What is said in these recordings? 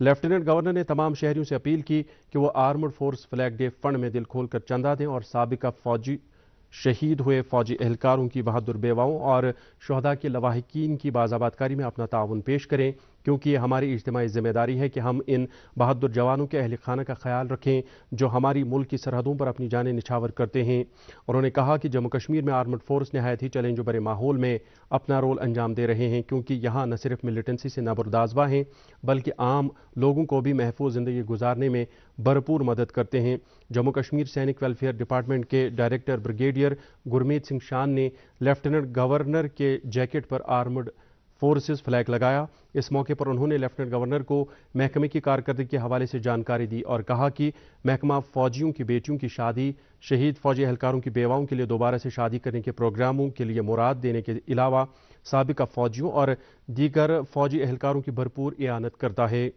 Lieutenant governor نے تمام شہریوں سے اپیل کی کہ وہ armed force flag day fund میں دل کھول کر چندہ دیں اور سابقہ فوجی شہید ہوئے فوجی اہلکاروں کی بہادر بیواؤں اور شہداء کے لواحقین کی بازآباد کاری میں اپنا تعاون پیش کریں، کیونکہ یہ ہماری اجتماعی ذمہ داری ہے کہ ہم ان بہادر جوانوں کے اہل خانہ کا خیال رکھیں جو ہماری ملک کی سرحدوں پر اپنی جانیں نچھاور کرتے ہیں۔ انہوں نے کہا کہ جموں کشمیر میں آرمڈ فورس نہایت ہی چیلنج بھرے ماحول میں اپنا رول انجام دے رہے ہیں، کیونکہ یہاں نہ صرف ملیٹنسی سے نبردازواں ہیں بلکہ عام لوگوں کو بھی محفوظ زندگی گزارنے میں بھرپور مدد کرتے ہیں۔ جموں کشمیر سینک ویلفیئر ڈپارٹمنٹ کے ڈائریکٹر بریگیڈیئر گرمیت سنگھ شان نے لیفٹیننٹ گورنر کے جیکٹ پر آرمڈ فورسز فلیگ لگایا۔ اس موقع پر انہوں نے لیفٹیننٹ گورنر کو محکمے کی کارکردگی کے حوالے سے جانکاری دی اور کہا کہ محکمہ فوجیوں کی بیٹیوں کی شادی، شہید فوجی اہلکاروں کی بیواؤں کے لیے دوبارہ سے شادی کرنے کے پروگراموں کے لیے مراد دینے کے علاوہ سابقہ فوجیوں اور دیگر فوجی اہلکاروں کی بھرپور اعانت کرتا ہے۔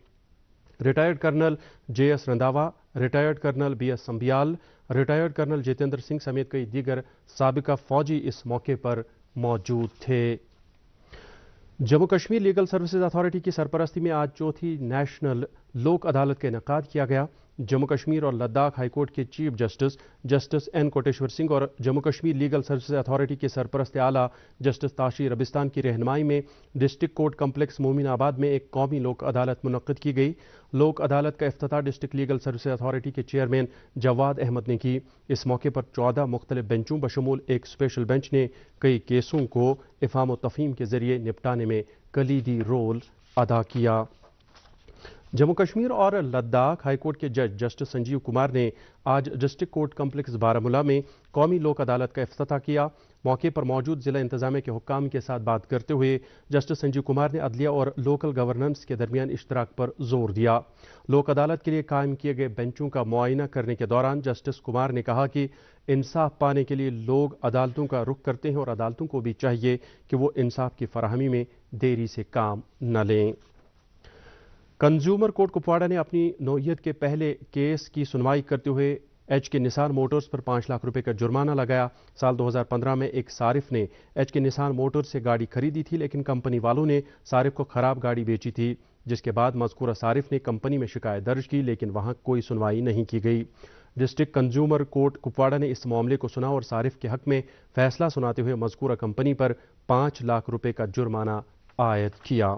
Retired colonel J S Randhawa, retired colonel B S Sambyal, retired colonel Jitender Singh سمیت کئی دیگر سابقہ فوجی اس موقع پر موجود تھے۔ Jammu Kashmir legal services authority کی سرپرستی میں آج چوتھی نیشنل لوک عدالت کا انعقاد کیا گیا۔ جموں کشمیر اور لداخ ہائی کورٹ کے چیف جسٹس این کوٹیشور سنگھ اور Jammu Kashmir legal services authority کے سرپرست اعلیٰ جسٹس تاشی ربستان کی رہنمائی میں ڈسٹرکٹ کورٹ کمپلیکس مومن آباد میں ایک قومی لوک عدالت منعقد کی گئی۔ لوک عدالت کا افتتاح ڈسٹرکٹ لیگل سروسز اتھارٹی کے چیئرمین جواد احمد نے کی۔ اس موقع پر 14 مختلف بینچوں بشمول ایک اسپیشل بینچ نے کئی کیسوں کو افہام و تفہیم کے ذریعے نپٹانے میں کلیدی رول ادا کیا۔ جموں کشمیر اور لداخ ہائی کورٹ کے جج جسٹس سنجیو کمار نے آج ڈسٹرکٹ کورٹ کمپلیکس بارہمولہ میں قومی لوک عدالت کا افتتاح کیا۔ موقع پر موجود ضلع انتظامیہ کے حکام کے ساتھ بات کرتے ہوئے جسٹس سنجیو کمار نے عدلیہ اور لوکل گورننس کے درمیان اشتراک پر زور دیا۔ لوک عدالت کے لیے قائم کیے گئے بینچوں کا معائنہ کرنے کے دوران جسٹس کمار نے کہا کہ انصاف پانے کے لیے لوگ عدالتوں کا رخ کرتے ہیں اور عدالتوں کو بھی چاہیے کہ وہ انصاف کی فراہمی میں دیری سے کام نہ لیں۔ کنزیومر کورٹ کپواڑہ نے اپنی نوعیت کے پہلے کیس کی سنوائی کرتے ہوئے ایچ کے نسان موٹرز پر 5 لاکھ روپے کا جرمانہ لگایا۔ سال 2015 میں ایک صارف نے ایچ کے نسان موٹرز سے گاڑی خریدی تھی، لیکن کمپنی والوں نے صارف کو خراب گاڑی بیچی تھی، جس کے بعد مذکورہ صارف نے کمپنی میں شکایت درج کی، لیکن وہاں کوئی سنوائی نہیں کی گئی۔ ڈسٹرکٹ کنزیومر کورٹ کپواڑہ نے اس معاملے کو سنا اور صارف کے حق میں فیصلہ سناتے ہوئے مذکورہ کمپنی پر 5 لاکھ روپے کا جرمانہ عائد کیا۔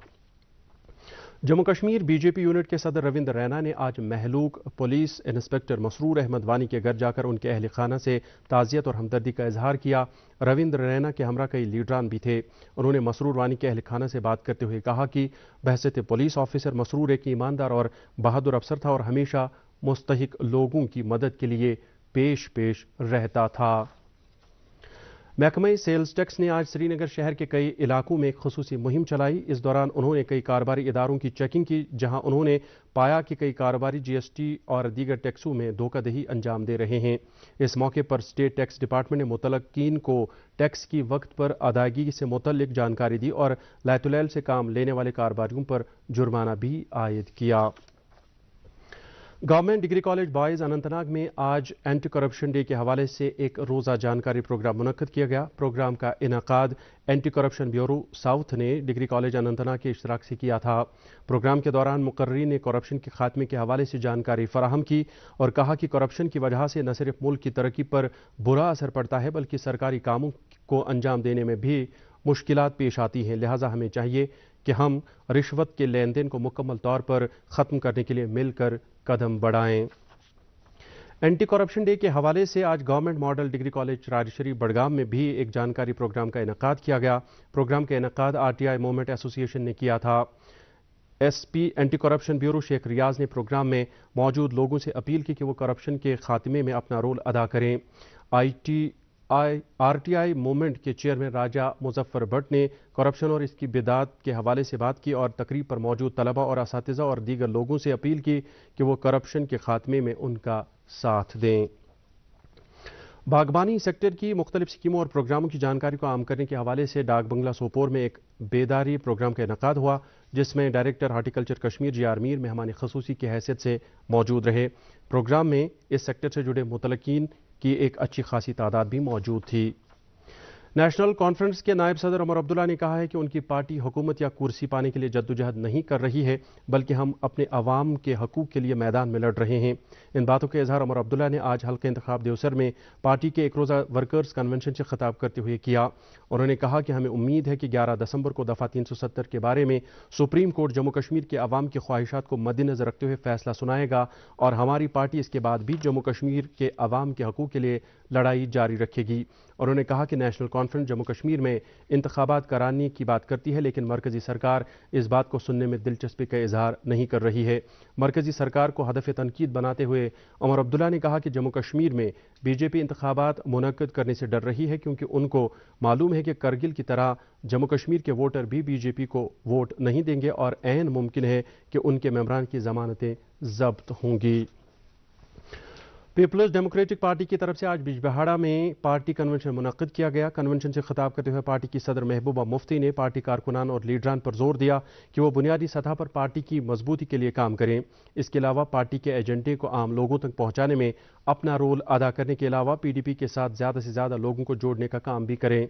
جموں کشمیر بی جے پی یونٹ کے صدر روندر رینا نے آج مہلوک پولیس انسپکٹر مسرور احمد وانی کے گھر جا کر ان کے اہل خانہ سے تعزیت اور ہمدردی کا اظہار کیا۔ روندر رینا کے ہمراہ کئی لیڈران بھی تھے۔ انہوں نے مسرور وانی کے اہل خانہ سے بات کرتے ہوئے کہا کہ بحیثیت پولیس آفیسر مسرور ایک ایماندار اور بہادر افسر تھا اور ہمیشہ مستحق لوگوں کی مدد کے لیے پیش رہتا تھا۔ محکمہ سیلز ٹیکس نے آج سری نگر شہر کے کئی علاقوں میں ایک خصوصی مہم چلائی۔ اس دوران انہوں نے کئی کاروباری اداروں کی چیکنگ کی، جہاں انہوں نے پایا کہ کئی کاروباری جی ایس ٹی اور دیگر ٹیکسوں میں دھوکہ دہی انجام دے رہے ہیں۔ اس موقع پر اسٹیٹ ٹیکس ڈپارٹمنٹ نے متعلقین کو ٹیکس کی وقت پر ادائیگی سے متعلق جانکاری دی اور لائت العیل سے کام لینے والے کاروباریوں پر جرمانہ بھی عائد کیا۔ Government degree college boys Anantnag میں آج اینٹی کرپشن ڈے کے حوالے سے ایک روزہ جانکاری پروگرام منعقد کیا گیا۔ پروگرام کا انعقاد اینٹی کرپشن بیورو ساؤتھ نے ڈگری کالج اننت ناگ کے اشتراک سے کیا تھا۔ پروگرام کے دوران مقررین نے کرپشن کے خاتمے کے حوالے سے جانکاری فراہم کی اور کہا کہ کرپشن کی وجہ سے نہ صرف ملک کی ترقی پر برا اثر پڑتا ہے بلکہ سرکاری کاموں کو انجام دینے میں بھی مشکلات پیش آتی ہیں، لہٰذا ہمیں چاہیے کہ ہم رشوت کے لین دین کو مکمل طور پر ختم کرنے کے لیے مل کر قدم بڑھائیں۔ اینٹی کرپشن ڈے کے حوالے سے آج گورنمنٹ ماڈل ڈگری کالج راج شریف بڑگام میں بھی ایک جانکاری پروگرام کا انعقاد کیا گیا۔ پروگرام کا انعقاد آر ٹی آئی موومنٹ ایسوسی ایشن نے کیا تھا۔ S P anti corruption bureau Sheikh Riaz نے پروگرام میں موجود لوگوں سے اپیل کی کہ وہ کرپشن کے خاتمے میں اپنا رول ادا کریں۔ آر ٹی آئی موومنٹ کے چیئرمین راجہ مظفر بٹ نے کرپشن اور اس کی بدعات کے حوالے سے بات کی اور تقریب پر موجود طلبہ اور اساتذہ اور دیگر لوگوں سے اپیل کی کہ وہ کرپشن کے خاتمے میں ان کا ساتھ دیں۔ باغبانی سیکٹر کی مختلف اسکیموں اور پروگراموں کی جانکاری کو عام کرنے کے حوالے سے ڈاک بنگلہ سوپور میں ایک بیداری پروگرام کا انعقاد ہوا، جس میں director horticulture Kashmir G R Mir مہمان خصوصی کی حیثیت سے موجود رہے۔ پروگرام میں اس سیکٹر سے جڑے متعلقین کی ایک اچھی خاصی تعداد بھی موجود تھی۔ نیشنل کانفرنس کے نائب صدر عمر عبداللہ نے کہا ہے کہ ان کی پارٹی حکومت یا کرسی پانے کے لیے جدوجہد نہیں کر رہی ہے بلکہ ہم اپنے عوام کے حقوق کے لیے میدان میں لڑ رہے ہیں۔ ان باتوں کا اظہار عمر عبداللہ نے آج حلقہ انتخاب دیوسر میں پارٹی کے ایک روزہ ورکرز کنونشن سے خطاب کرتے ہوئے کیا۔ انہوں نے کہا کہ ہمیں امید ہے کہ 11 دسمبر کو دفعہ 370 کے بارے میں سپریم کورٹ جموں کشمیر کے عوام کی خواہشات کو مد نظر رکھتے ہوئے فیصلہ سنائے گا اور ہماری پارٹی اس کے بعد بھی جموں کشمیر کے عوام کے حقوق کے لیے لڑائی جاری رکھے گی۔ انہوں نے کہا کہ نیشنل کانفرنس جموں کشمیر میں انتخابات کرانے کی بات کرتی ہے لیکن مرکزی سرکار اس بات کو سننے میں دلچسپی کا اظہار نہیں کر رہی ہے۔ مرکزی سرکار کو ہدف تنقید بناتے ہوئے عمر عبداللہ نے کہا کہ جموں کشمیر میں بی جے پی انتخابات منعقد کرنے سے ڈر رہی ہے کیونکہ ان کو معلوم ہے کہ کرگل کی طرح جموں کشمیر کے ووٹر بھی بی جے پی کو ووٹ نہیں دیں گے اور عین ممکن ہے کہ ان کے ممبران کی ضمانتیں ضبط ہوں گی۔ پیپلز ڈیموکریٹک پارٹی کی طرف سے آج بجبہاڑا میں پارٹی کنونشن منعقد کیا گیا۔ کنونشن سے خطاب کرتے ہوئے پارٹی کی صدر محبوبہ مفتی نے پارٹی کارکنان اور لیڈران پر زور دیا کہ وہ بنیادی سطح پر پارٹی کی مضبوطی کے لیے کام کریں۔ اس کے علاوہ پارٹی کے ایجنڈے کو عام لوگوں تک پہنچانے میں اپنا رول ادا کرنے کے علاوہ پی ڈی پی کے ساتھ زیادہ سے زیادہ لوگوں کو جوڑنے کا کام بھی کریں۔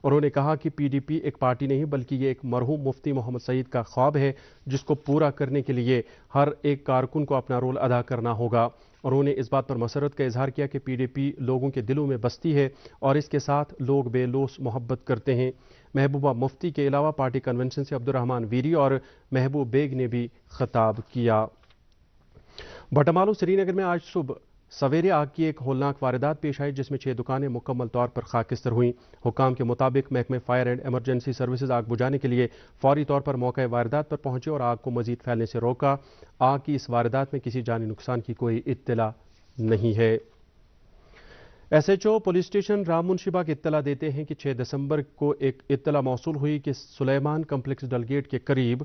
انہوں نے کہا کہ پی ڈی پی ایک پارٹی نہیں بلکہ یہ ایک مرحوم مفتی محمد سعید کا خواب ہے جس کو پورا کرنے کے لیے ہر ایک کارکن کو اپنا رول ادا کرنا ہوگا۔ انہوں نے اس بات پر مسرت کا اظہار کیا کہ پی ڈی پی لوگوں کے دلوں میں بستی ہے اور اس کے ساتھ لوگ بے لوث محبت کرتے ہیں۔ محبوبہ مفتی کے علاوہ پارٹی کنونشن سے عبدالرحمان ویری اور محبوب بیگ نے بھی خطاب کیا۔ بٹمالو سری نگر میں آج صبح سویرے آگ کی ایک ہولناک واردات پیش آئی جس میں 6 دکانیں مکمل طور پر خاکستر ہوئیں۔ حکام کے مطابق محکمہ فائر اینڈ ایمرجنسی سروسز آگ بجھانے کے لیے فوری طور پر موقع واردات پر پہنچے اور آگ کو مزید پھیلنے سے روکا۔ آگ کی اس واردات میں کسی جانی نقصان کی کوئی اطلاع نہیں ہے۔ S H O police station Ram Munshi Bagh اطلاع دیتے ہیں کہ 6 دسمبر کو ایک اطلاع موصول ہوئی کہ سلیمان کمپلیکس ڈل گیٹ کے قریب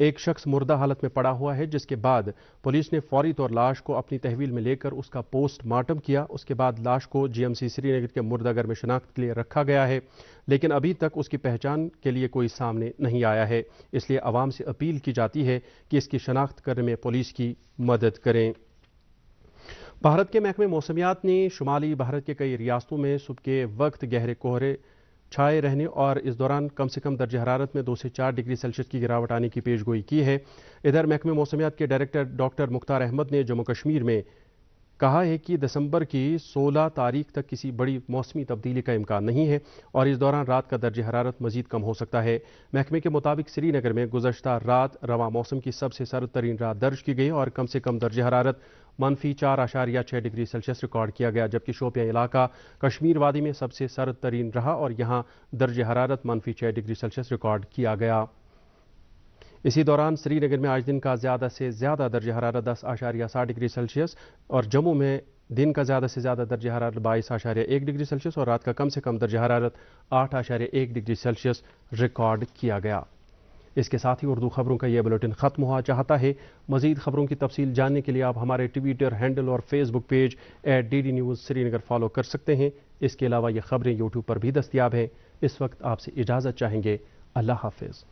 ایک شخص مردہ حالت میں پڑا ہوا ہے، جس کے بعد پولیس نے فوری طور لاش کو اپنی تحویل میں لے کر اس کا پوسٹ مارٹم کیا۔ اس کے بعد لاش کو جی ایم سی سری نگر کے مردہ گھر میں شناخت کے لیے رکھا گیا ہے لیکن ابھی تک اس کی پہچان کے لیے کوئی سامنے نہیں آیا ہے، اس لیے عوام سے اپیل کی جاتی ہے کہ اس کی شناخت کرنے میں پولیس کی مدد کریں۔ بھارت کے محکمہ موسمیات نے شمالی بھارت کے کئی ریاستوں میں صبح کے وقت گہرے کہرے چھائے رہنے اور اس دوران کم سے کم درجہ حرارت میں 2 سے 4 ڈگری سیلسیس کی گراوٹ آنے کی پیش گوئی کی ہے۔ ادھر محکمہ موسمیات کے ڈائریکٹر ڈاکٹر مختار احمد نے جموں کشمیر میں کہا ہے کہ دسمبر کی 16 تاریخ تک کسی بڑی موسمی تبدیلی کا امکان نہیں ہے اور اس دوران رات کا درجہ حرارت مزید کم ہو سکتا ہے۔ محکمے کے مطابق سری نگر میں گزشتہ رات رواں موسم کی سب سے سرد ترین رات درج کی گئی اور کم سے کم درجہ حرارت -4.6 ڈگری سیلسیس ریکارڈ کیا گیا، جبکہ شوپیاں علاقہ کشمیر وادی میں سب سے سرد ترین رہا اور یہاں درجہ حرارت -6 ڈگری سیلسیس ریکارڈ کیا گیا۔ اسی دوران سری نگر میں آج دن کا زیادہ سے زیادہ درجہ حرارت 10.7 ڈگری سیلسیس اور جموں میں دن کا زیادہ سے زیادہ درجہ حرارت 22.1 ڈگری سیلسیس اور رات کا کم سے کم درجہ حرارت 8.1 ڈگری سیلسیس ریکارڈ کیا گیا۔ اس کے ساتھ ہی اردو خبروں کا یہ بلیٹن ختم ہوا۔ چاہتا ہے مزید خبروں کی تفصیل جاننے کے لیے آپ ہمارے ٹویٹر ہینڈل اور فیس بک پیج @DD News سری نگر فالو کر سکتے ہیں۔ اس کے علاوہ یہ خبریں یوٹیوب پر بھی دستیاب ہیں۔ اس وقت آپ سے اجازت چاہیں گے۔ اللہ حافظ۔